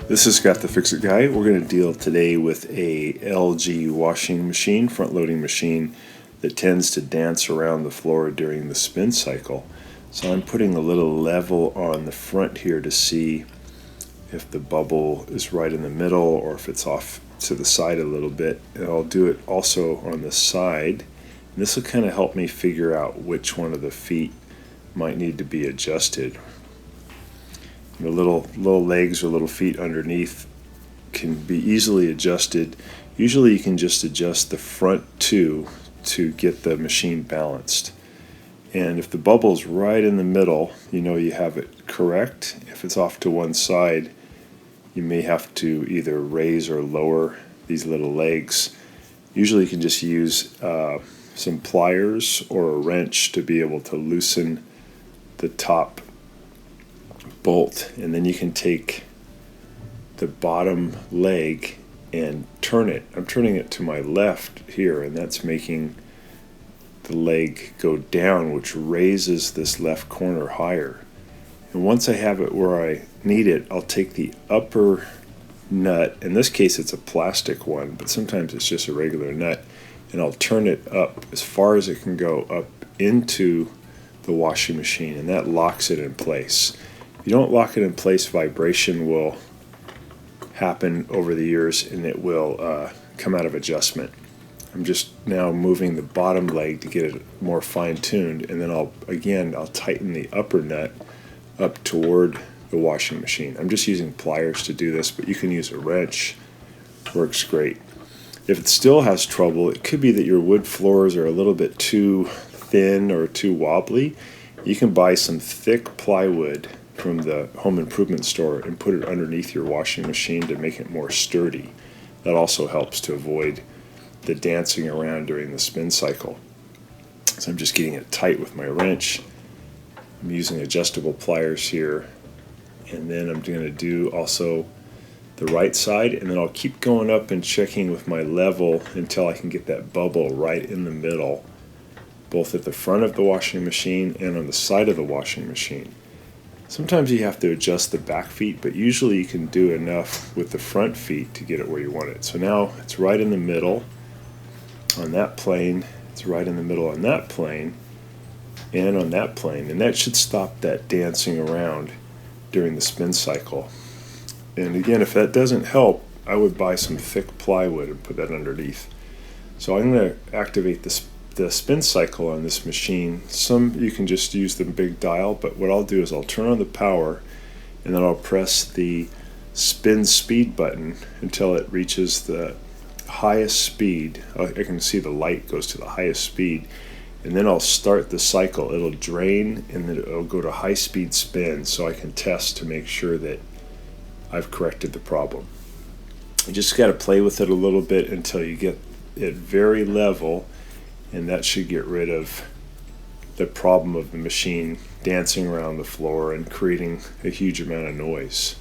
This is Scott the Fix-It Guy. We're going to deal today with a LG washing machine, front-loading machine that tends to dance around the floor during the spin cycle. So I'm putting a little level on the front here to see if the bubble is right in the middle or if it's off to the side a little bit. And I'll do it also on the side. And this will kind of help me figure out which one of the feet might need to be adjusted. The little legs or little feet underneath can be easily adjusted. Usually you can just adjust the front two to get the machine balanced. And if the bubble's right in the middle, you know you have it correct. If it's off to one side, you may have to either raise or lower these little legs. Usually you can just use some pliers or a wrench to be able to loosen the top bolt, and then you can take the bottom leg and turn it. I'm turning it to my left here, and that's making the leg go down, which raises this left corner higher. And once I have it where I need it, I'll take the upper nut. In this case it's a plastic one, but sometimes it's just a regular nut, and I'll turn it up as far as it can go up into the washing machine, and that locks it in place. If you don't lock it in place, vibration will happen over the years and it will come out of adjustment. I'm just now moving the bottom leg to get it more fine-tuned, and then I'll tighten the upper nut up toward the washing machine. I'm just using pliers to do this, but you can use a wrench. Works great. If it still has trouble, it could be that your wood floors are a little bit too thin or too wobbly. You can buy some thick plywood from the home improvement store and put it underneath your washing machine to make it more sturdy. That also helps to avoid the dancing around during the spin cycle. So I'm just getting it tight with my wrench. I'm using adjustable pliers here, and then I'm going to do also the right side, and then I'll keep going up and checking with my level until I can get that bubble right in the middle, both at the front of the washing machine and on the side of the washing machine. Sometimes you have to adjust the back feet, but usually you can do enough with the front feet to get it where you want it. So now it's right in the middle on that plane, it's right in the middle on that plane, and on that plane, and that should stop that dancing around during the spin cycle. And again, if that doesn't help, I would buy some thick plywood and put that underneath. So I'm going to activate the spin cycle on this machine. Some you can just use the big dial, but what I'll do is I'll turn on the power, and then I'll press the spin speed button until it reaches the highest speed. I can see the light goes to the highest speed, and then I'll start the cycle. It'll drain and then it'll go to high speed spin, so I can test to make sure that I've corrected the problem. You just got to play with it a little bit until you get it very level, and that should get rid of the problem of the machine dancing around the floor and creating a huge amount of noise.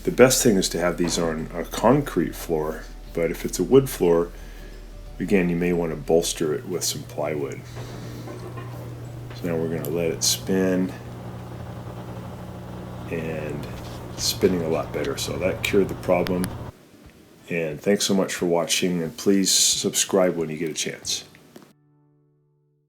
The best thing is to have these on a concrete floor, but if it's a wood floor, again, you may want to bolster it with some plywood. So now we're going to let it spin, and it's spinning a lot better, so that cured the problem. And thanks so much for watching, and please subscribe when you get a chance.